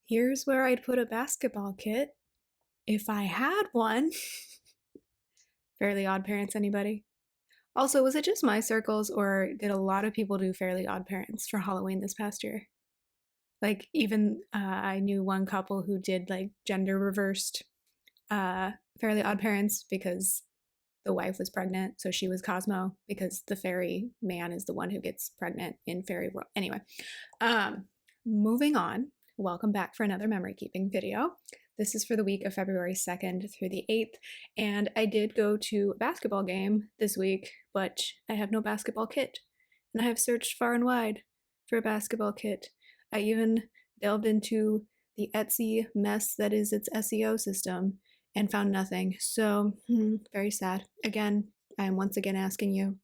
Here's where I'd put a basketball kit if I had one. Fairly Odd Parents, anybody? Also, was it just my circles, or did a lot of people do Fairly Odd Parents for Halloween this past year? Like, even I knew one couple who did like gender reversed Fairly Odd Parents because the wife was pregnant, so she was Cosmo because the fairy man is the one who gets pregnant in fairy world. Anyway, um, moving on. Welcome back for another memory keeping video. This is for the week of February 2nd through the 8th, and I did go to a basketball game this week, but I have no basketball kit, and I have searched far and wide for a basketball kit. I even delved into the Etsy mess that is its SEO system and found nothing. So, very sad. Again, I am once again asking you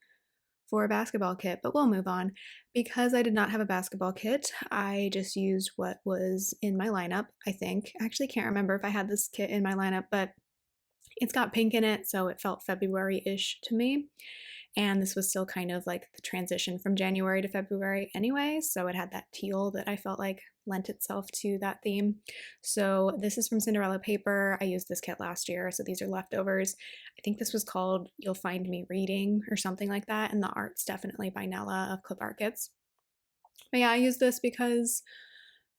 for a basketball kit, but we'll move on. Because I did not have a basketball kit, I just used what was in my lineup, I think. I actually can't remember if I had this kit in my lineup, but it's got pink in it, so it felt February-ish to me. And this was still kind of like the transition from January to February anyway, so it had that teal that I felt like lent itself to that theme. So this is from Cinderella Paper. I used this kit last year, so these are leftovers. I think this was called You'll Find Me Reading or something like that, and the art's definitely by Nella of Clip Art Kits. But yeah, I used this because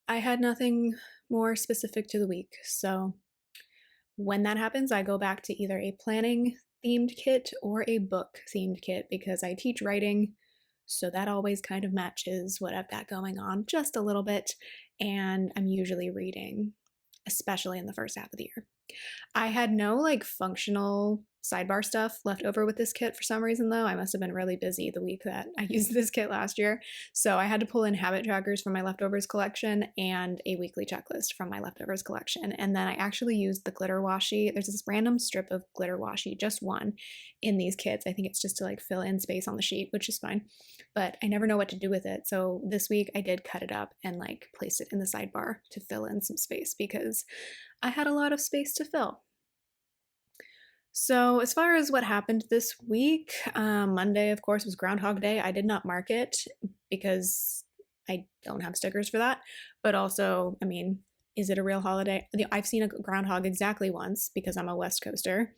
I had nothing more specific to the week, so when that happens, I go back to either a planning themed kit or a book themed kit because I teach writing, so that always kind of matches what I've got going on just a little bit, and I'm usually reading, especially in the first half of the year. I had no like functional sidebar stuff left over with this kit for some reason though. I must have been really busy the week that I used this kit last year. So I had to pull in habit trackers from my leftovers collection and a weekly checklist from my leftovers collection. And then I actually used the glitter washi. There's this random strip of glitter washi, just one, in these kits. I think it's just to like fill in space on the sheet, which is fine. But I never know what to do with it. So this week I did cut it up and like place it in the sidebar to fill in some space because I had a lot of space to fill. So, as far as what happened this week, Monday, of course, was Groundhog Day. I did not mark it because I don't have stickers for that. But also, I mean, is it a real holiday? I've seen a groundhog exactly once because I'm a West Coaster.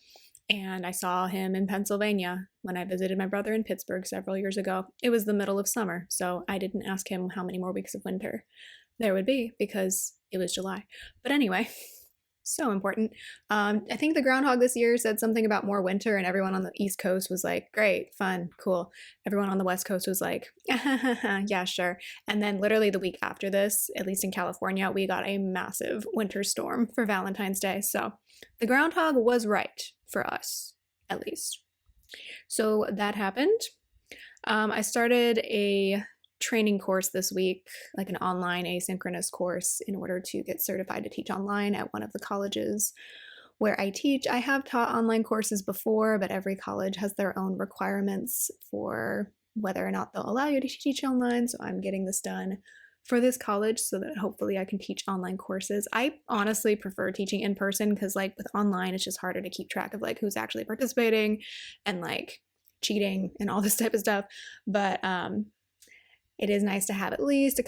And I saw him in Pennsylvania when I visited my brother in Pittsburgh several years ago. It was the middle of summer, so I didn't ask him how many more weeks of winter there would be because it was July. But anyway, so important. I think the groundhog this year said something about more winter, and everyone on the East Coast was like, great, fun, cool. Everyone on the West Coast was like, yeah, sure. And then literally the week after this, at least in California, we got a massive winter storm for Valentine's Day. So the groundhog was right for us, at least. So that happened. I started a training course this week, like an online asynchronous course, in order to get certified to teach online at one of the colleges where I teach. I have taught online courses before, but every college has their own requirements for whether or not they'll allow you to teach online. So I'm getting this done for this college so that hopefully I can teach online courses. I honestly prefer teaching in person because like with online, it's just harder to keep track of like who's actually participating and like cheating and all this type of stuff. But it is nice to have at least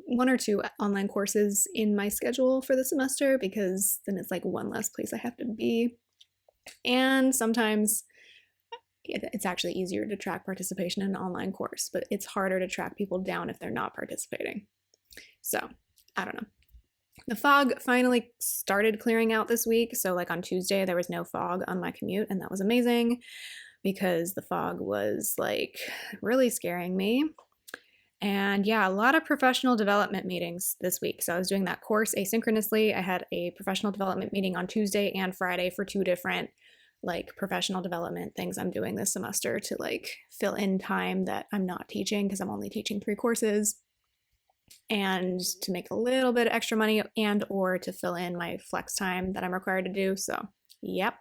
one or two online courses in my schedule for the semester because then it's like one less place I have to be. And sometimes it's actually easier to track participation in an online course, but it's harder to track people down if they're not participating. So, I don't know. The fog finally started clearing out this week. So, like on Tuesday, there was no fog on my commute, and that was amazing because the fog was like really scaring me. And yeah, a lot of professional development meetings this week. So I was doing that course asynchronously. I had a professional development meeting on Tuesday and Friday for two different like professional development things I'm doing this semester to like fill in time that I'm not teaching because I'm only teaching 3 courses, and to make a little bit of extra money and or to fill in my flex time that I'm required to do. So, yep.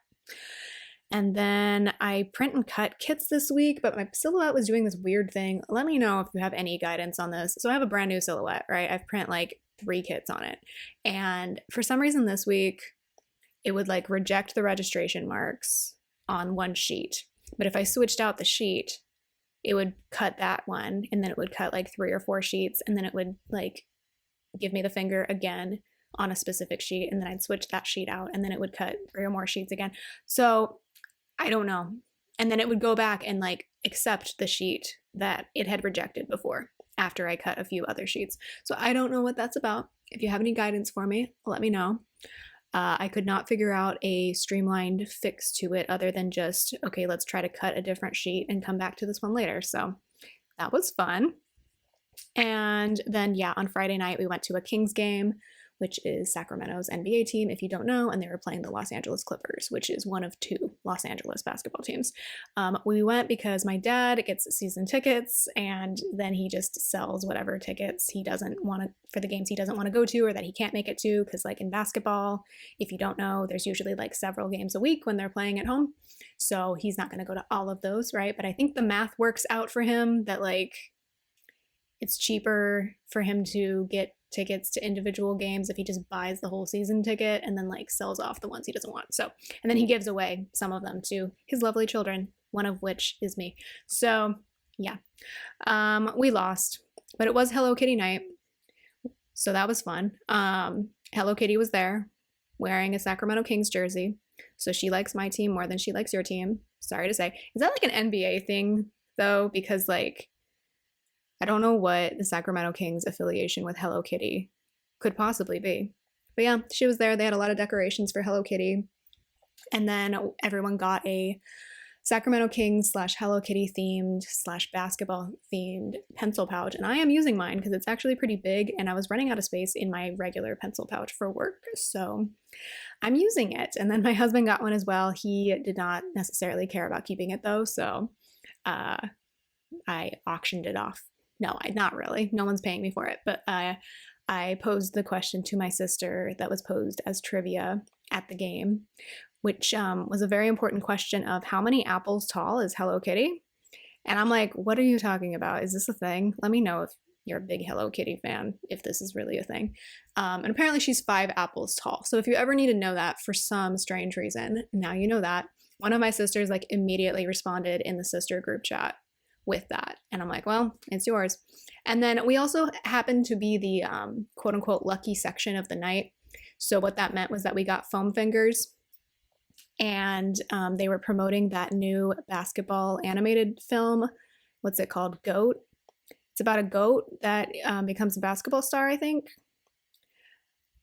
And then I print and cut kits this week, but my silhouette was doing this weird thing. Let me know if you have any guidance on this. So I have a brand new silhouette, right? I've print like 3 kits on it. And for some reason this week, it would like reject the registration marks on one sheet. But if I switched out the sheet, it would cut that one, and then it would cut like 3 or 4 sheets, and then it would like give me the finger again on a specific sheet, and then I'd switch that sheet out, and then it would cut 3 or more sheets again. So I don't know. And then it would go back and like accept the sheet that it had rejected before after I cut a few other sheets. So I don't know what that's about. If you have any guidance for me, let me know. I could not figure out a streamlined fix to it other than just, okay, let's try to cut a different sheet and come back to this one later. So that was fun. And then, yeah, on Friday night, we went to a Kings game, which is Sacramento's NBA team, if you don't know, and they were playing the Los Angeles Clippers, which is one of 2 Los Angeles basketball teams. We went because my dad gets season tickets, and then he just sells whatever tickets he doesn't want to, for the games he doesn't want to go to or that he can't make it to, because like in basketball, if you don't know, there's usually like several games a week when they're playing at home. So he's not going to go to all of those, right? But I think the math works out for him that like it's cheaper for him to get tickets to individual games if he just buys the whole season ticket and then like sells off the ones he doesn't want. So, and then he gives away some of them to his lovely children, one of which is me. So yeah, we lost, but it was Hello Kitty night. So that was fun. Hello Kitty was there wearing a Sacramento Kings jersey. So she likes my team more than she likes your team. Sorry to say. Is that like an NBA thing though? Because like, I don't know what the Sacramento Kings affiliation with Hello Kitty could possibly be. But yeah, she was there. They had a lot of decorations for Hello Kitty. And then everyone got a Sacramento Kings / Hello Kitty themed / basketball themed pencil pouch. And I am using mine because it's actually pretty big and I was running out of space in my regular pencil pouch for work. So I'm using it. And then my husband got one as well. He did not necessarily care about keeping it though. So I auctioned it off. No, not really. No one's paying me for it. But I posed the question to my sister that was posed as trivia at the game, which was a very important question of how many apples tall is Hello Kitty? And I'm like, what are you talking about? Is this a thing? Let me know if you're a big Hello Kitty fan, if this is really a thing. And apparently she's 5 apples tall. So if you ever need to know that for some strange reason, now you know that. One of my sisters like immediately responded in the sister group chat with that. And I'm like, well, it's yours. And then we also happened to be the quote unquote lucky section of the night. So what that meant was that we got foam fingers, and they were promoting that new basketball animated film. What's it called? GOAT. It's about a goat that becomes a basketball star, I think.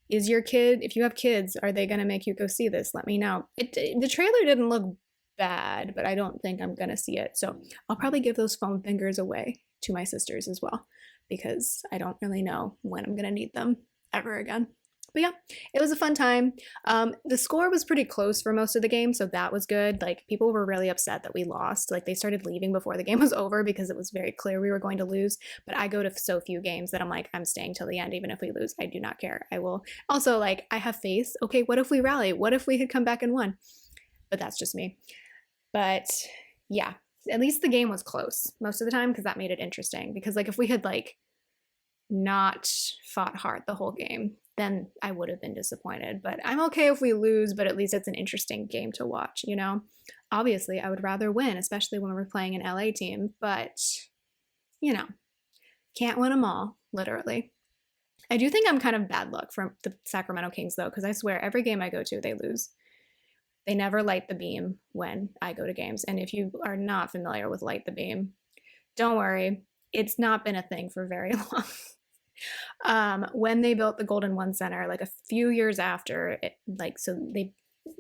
Is your kid, if you have kids, are they going to make you go see this? Let me know. The trailer didn't look bad, but I don't think I'm gonna see it. So I'll probably give those foam fingers away to my sisters as well, because I don't really know when I'm gonna need them ever again. But yeah, it was a fun time. The score was pretty close for most of the game, so that was good. Like people were really upset that we lost. Like they started leaving before the game was over because it was very clear we were going to lose. But I go to so few games that I'm like, I'm staying till the end, even if we lose. I do not care. I will also like, I have faith. Okay, what if we rally? What if we had come back and won? But that's just me. But yeah, at least the game was close most of the time because that made it interesting. Because like if we had like not fought hard the whole game, then I would have been disappointed. But I'm okay if we lose, but at least it's an interesting game to watch, you know? Obviously, I would rather win, especially when we're playing an LA team, but you know, can't win them all, literally. I do think I'm kind of bad luck from the Sacramento Kings though, because I swear every game I go to, they lose. They never light the beam when I go to games. And if you are not familiar with light the beam, don't worry. It's not been a thing for very long. When they built the Golden One Center, like a few years after, so they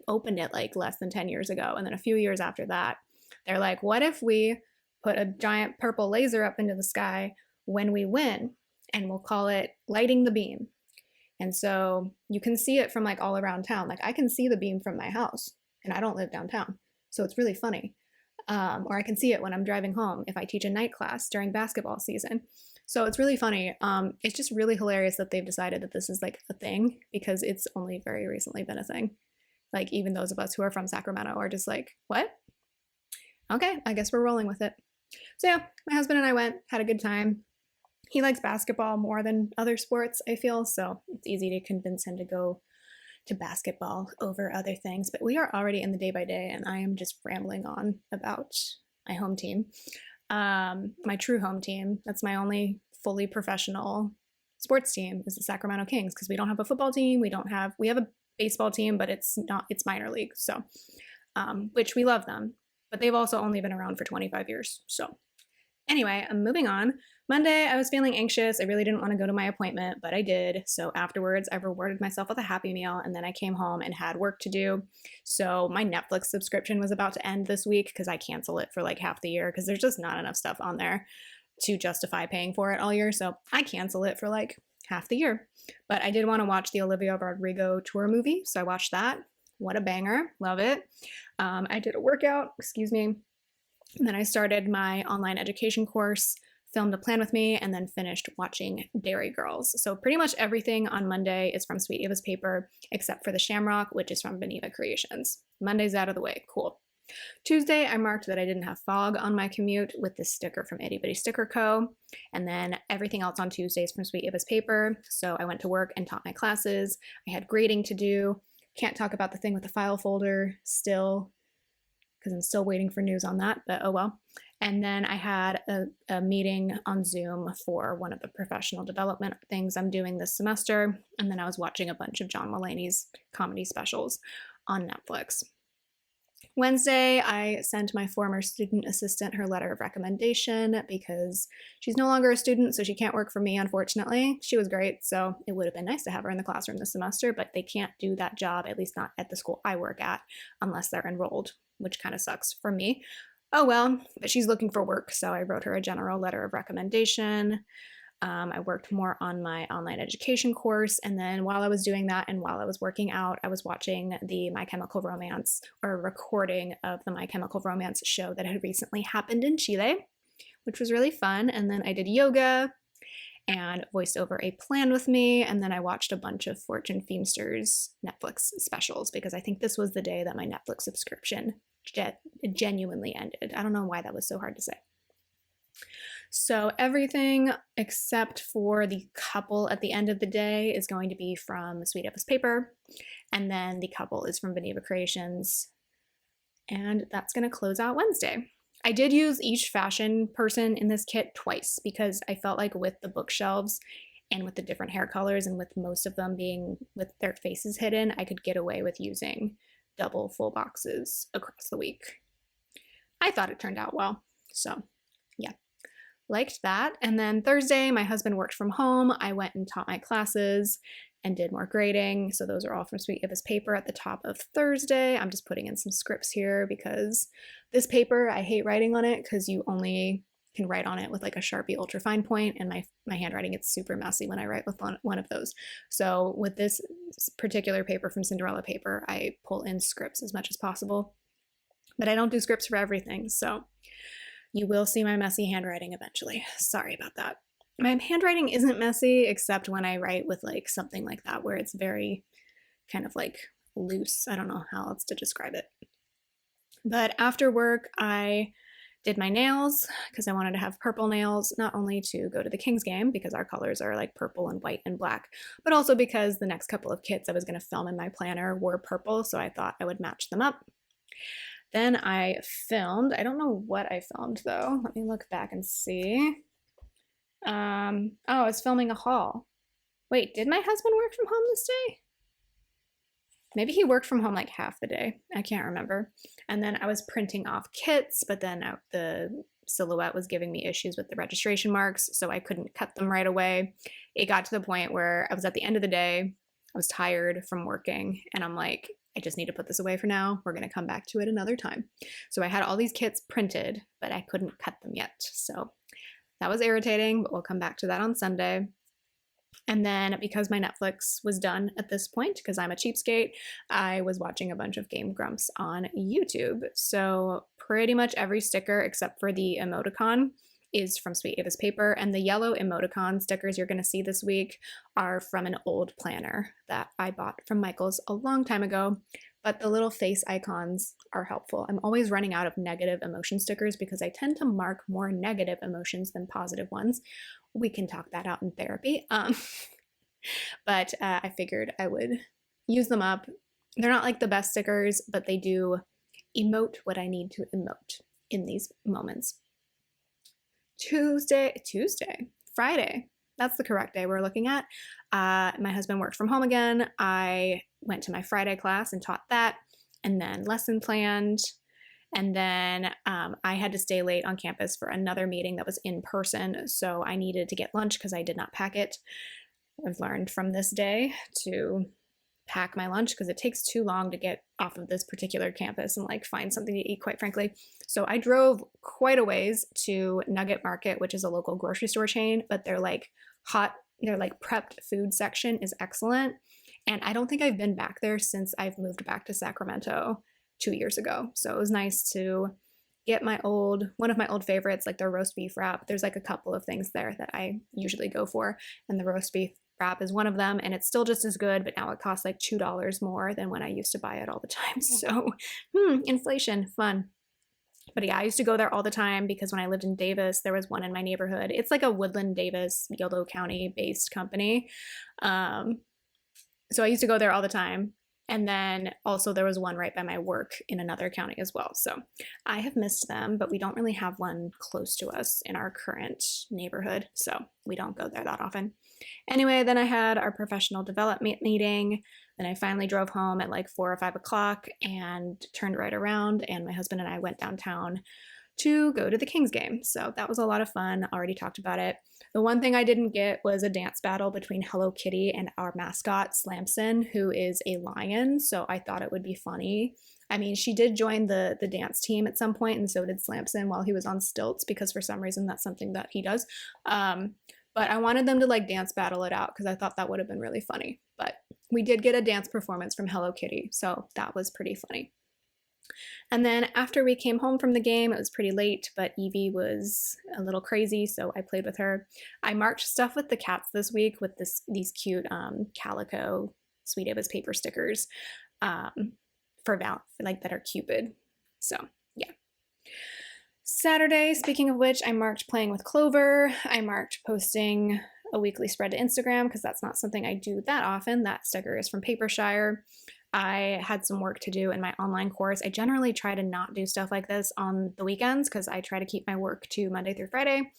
opened it like less than 10 years ago. And then a few years after that, they're like, what if we put a giant purple laser up into the sky when we win? And we'll call it lighting the beam. And so you can see it from like all around town. Like I can see the beam from my house and I don't live downtown. So it's really funny. Or I can see it when I'm driving home if I teach a night class during basketball season. So it's really funny. It's just really hilarious that they've decided that this is like a thing because it's only very recently been a thing. Like even those of us who are from Sacramento are just like, what? Okay, I guess we're rolling with it. So yeah, my husband and I went, had a good time. He likes basketball more than other sports, I feel, so it's easy to convince him to go to basketball over other things. But we are already in the day by day, and I am just rambling on about my home team. My true home team. That's my only fully professional sports team is the Sacramento Kings, because we don't have a football team. We have a baseball team, but it's minor league. So, which we love them, but they've also only been around for 25 years. So anyway, I'm moving on. Monday, I was feeling anxious. I really didn't want to go to my appointment, but I did. So afterwards, I rewarded myself with a Happy Meal, and then I came home and had work to do. So my Netflix subscription was about to end this week because I cancel it for like half the year because there's just not enough stuff on there to justify paying for it all year. So I cancel it for like half the year. But I did want to watch the Olivia Rodrigo tour movie, so I watched that. What a banger. Love it. I did a workout, excuse me. And then I started my online education course, filmed a plan with me, and then finished watching Dairy Girls. So pretty much everything on Monday is from Sweet Ava's Paper, except for the Shamrock, which is from Beneva Creations. Monday's out of the way. Cool. Tuesday, I marked that I didn't have fog on my commute with this sticker from Itty Bitty Sticker Co. And then everything else on Tuesdays from Sweet Ava's Paper. So I went to work and taught my classes. I had grading to do. Can't talk about the thing with the file folder still, because I'm still waiting for news on that, but oh well. And then I had a meeting on Zoom for one of the professional development things I'm doing this semester. And then I was watching a bunch of John Mulaney's comedy specials on Netflix. Wednesday, I sent my former student assistant her letter of recommendation because she's no longer a student, so she can't work for me, unfortunately. She was great, so it would have been nice to have her in the classroom this semester, but they can't do that job, at least not at the school I work at, unless they're enrolled, which kind of sucks for me. Oh well, but she's looking for work, so I wrote her a general letter of recommendation. I worked more on my online education course, and then while I was doing that and while I was working out, I was watching the My Chemical Romance, or a recording of the My Chemical Romance show that had recently happened in Chile, which was really fun. And then I did yoga and voiced over a plan with me, and then I watched a bunch of Fortune Feimster's Netflix specials because I think this was the day that my Netflix subscription genuinely ended. I don't know why that was so hard to say. So everything except for the couple at the end of the day is going to be from Sweet Ava's Paper, and then the couple is from Beneva Creations, and that's going to close out Wednesday. I did use each fashion person in this kit twice because I felt like with the bookshelves and with the different hair colors and with most of them being with their faces hidden, I could get away with using double full boxes across the week. I thought it turned out well, so yeah. Liked that. And then Thursday, my husband worked from home. I went and taught my classes and did more grading. So those are all from Sweet Ava's Paper at the top of Thursday. I'm just putting in some scripts here because this paper, I hate writing on it because you only can write on it with like a Sharpie ultra fine point, and my handwriting gets super messy when I write with one of those. So with this particular paper from Cinderella Paper, I pull in scripts as much as possible, but I don't do scripts for everything. So you will see my messy handwriting eventually. Sorry about that. My handwriting isn't messy except when I write with like something like that where it's very kind of like loose. I don't know how else to describe it. But after work, I did my nails because I wanted to have purple nails, not only to go to the Kings game because our colors are like purple and white and black, but also because the next couple of kits I was going to film in my planner were purple, so I thought I would match them up. Then I filmed, I don't know what I filmed though. Let me look back and see. Oh, I was filming a haul. Wait, did my husband work from home this day? Maybe he worked from home like half the day. I can't remember. And then I was printing off kits, but then the silhouette was giving me issues with the registration marks, so I couldn't cut them right away. It got to the point where I was at the end of the day, I was tired from working, and I'm like, I just need to put this away for now. We're going to come back to it another time. So I had all these kits printed, but I couldn't cut them yet. So that was irritating, but we'll come back to that on Sunday. And then because my Netflix was done at this point, because I'm a cheapskate, I was watching a bunch of Game Grumps on YouTube. So pretty much every sticker except for the emoticon is from Sweet Ava's Paper, and the yellow emoticon stickers you're going to see this week are from an old planner that I bought from Michael's a long time ago, but the little face icons are helpful. I'm always running out of negative emotion stickers because I tend to mark more negative emotions than positive ones. We can talk that out in therapy. But I figured I would use them up. They're not like the best stickers, but they do emote what I need to emote in these moments. Friday. that's the correct day we're looking at. My husband worked from home again. I went to my Friday class and taught that, and then lesson planned. And then I had to stay late on campus for another meeting that was in person. So I needed to get lunch because I did not pack it. I've learned from this day to pack my lunch because it takes too long to get off of this particular campus and like find something to eat, quite frankly. So I drove quite a ways to Nugget Market, which is a local grocery store chain, but their like prepped food section is excellent. And I don't think I've been back there since I've moved back to Sacramento 2 years ago. So it was nice to get one of my old favorites, like their roast beef wrap. There's like a couple of things there that I usually go for, and the roast beef wrap is one of them, and it's still just as good, but now it costs like $2 more than when I used to buy it all the time. So inflation, fun. But yeah, I used to go there all the time because when I lived in Davis, there was one in my neighborhood. It's like a Woodland, Davis, Yolo County based company. So I used to go there all the time. And then also there was one right by my work in another county as well. So I have missed them, but we don't really have one close to us in our current neighborhood. So we don't go there that often. Anyway, then I had our professional development meeting. Then I finally drove home at like 4 or 5 o'clock and turned right around. And my husband and I went downtown to go to the Kings game. So that was a lot of fun. Already talked about it. The one thing I didn't get was a dance battle between Hello Kitty and our mascot, Slamson, who is a lion. So I thought it would be funny. I mean, she did join the dance team at some point, and so did Slamson while he was on stilts, because for some reason that's something that he does. But I wanted them to like dance battle it out because I thought that would have been really funny. But we did get a dance performance from Hello Kitty, so that was pretty funny. And then after we came home from the game, it was pretty late, but Evie was a little crazy, so I played with her. I marked stuff with the cats this week with these cute calico Sweet Ava's paper stickers that are Cupid. So yeah. Saturday, speaking of which, I marked playing with Clover. I marked posting a weekly spread to Instagram because that's not something I do that often. That sticker is from Papershire. I had some work to do in my online course. I generally try to not do stuff like this on the weekends because I try to keep my work to Monday through Friday.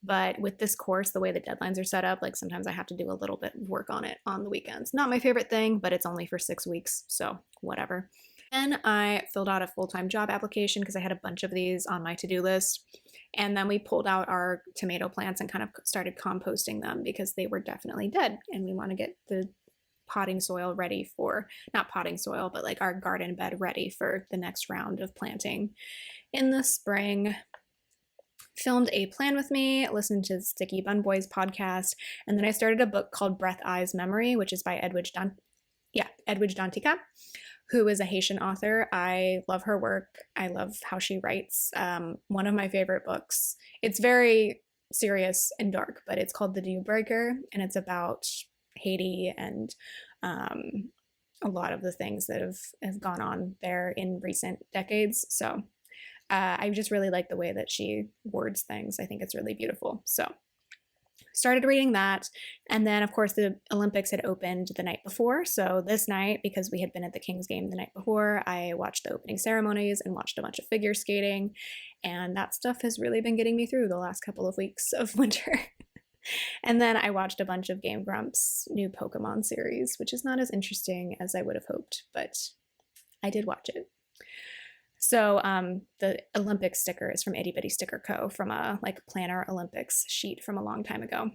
But with this course, the way the deadlines are set up, like sometimes I have to do a little bit of work on it on the weekends. Not my favorite thing, but it's only for 6 weeks, so whatever. Then I filled out a full-time job application because I had a bunch of these on my to-do list. And then we pulled out our tomato plants and kind of started composting them because they were definitely dead. And we want to get the potting soil ready for, not potting soil, but like our garden bed ready for the next round of planting in the spring. Filmed a plan with me, listened to Sticky Bun Boys podcast, and then I started a book called Breath, Eyes, Memory, which is by Edwidge Danticat, who is a Haitian author. I love her work. I love how she writes. One of my favorite books. It's very serious and dark, but it's called The Dew Breaker, and it's about Haiti and a lot of the things that have gone on there in recent decades. So I just really like the way that she words things. I think it's really beautiful. So started reading that. And then, of course, the Olympics had opened the night before. So this night, because we had been at the Kings game the night before, I watched the opening ceremonies and watched a bunch of figure skating. And that stuff has really been getting me through the last couple of weeks of winter. And then I watched a bunch of Game Grumps' new Pokemon series, which is not as interesting as I would have hoped, but I did watch it. So the Olympics sticker is from Itty Bitty Sticker Co. from a planner Olympics sheet from a long time ago.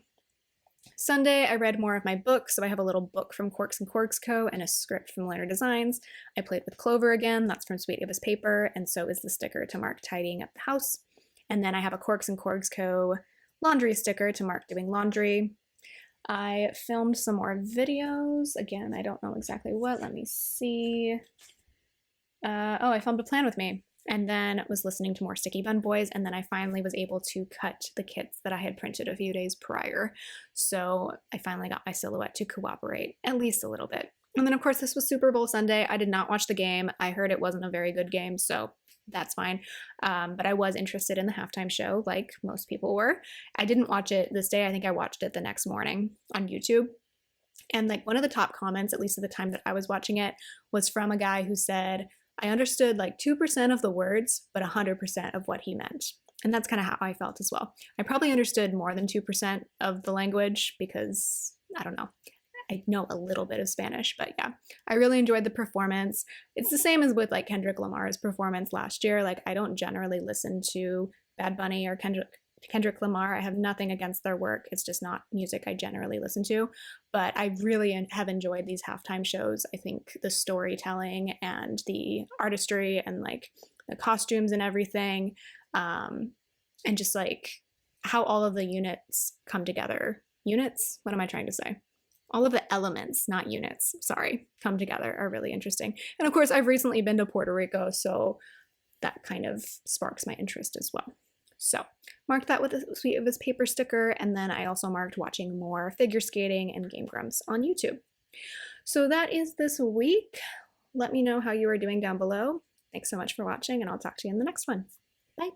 Sunday, I read more of my book, so I have a little book from Corks and Corks Co. and a script from Learner Designs. I played with Clover again, that's from Sweet Ava's Paper, and so is the sticker to mark tidying up the house. And then I have a Corks and Corks Co. laundry sticker to mark doing laundry. I filmed some more videos. Again, I don't know exactly what. Let me see. I filmed a plan with me, and then was listening to more Sticky Bun Boys, and then I finally was able to cut the kits that I had printed a few days prior. So I finally got my silhouette to cooperate, at least a little bit. And then, of course, this was Super Bowl Sunday. I did not watch the game. I heard it wasn't a very good game, so that's fine. But I was interested in the halftime show, like most people were. I didn't watch it this day. I think I watched it the next morning on YouTube. And one of the top comments, at least at the time that I was watching it, was from a guy who said, I understood 2% of the words, but 100% of what he meant. And that's kind of how I felt as well. I probably understood more than 2% of the language because I don't know. I know a little bit of Spanish, but yeah, I really enjoyed the performance. It's the same as with like Kendrick Lamar's performance last year. Like, I don't generally listen to Bad Bunny or Kendrick Lamar. I have nothing against their work. It's just not music I generally listen to. But I really have enjoyed these halftime shows. I think the storytelling and the artistry and like the costumes and everything, and just like how all of the units come together. Units? What am I trying to say? All of the elements, not units, sorry, come together are really interesting. And of course, I've recently been to Puerto Rico, so that kind of sparks my interest as well. So marked that with a Sweet of His Paper sticker, and then I also marked watching more figure skating and Game Grumps on YouTube. So that is this week. Let me know how you are doing down below. Thanks so much for watching, and I'll talk to you in the next one. Bye.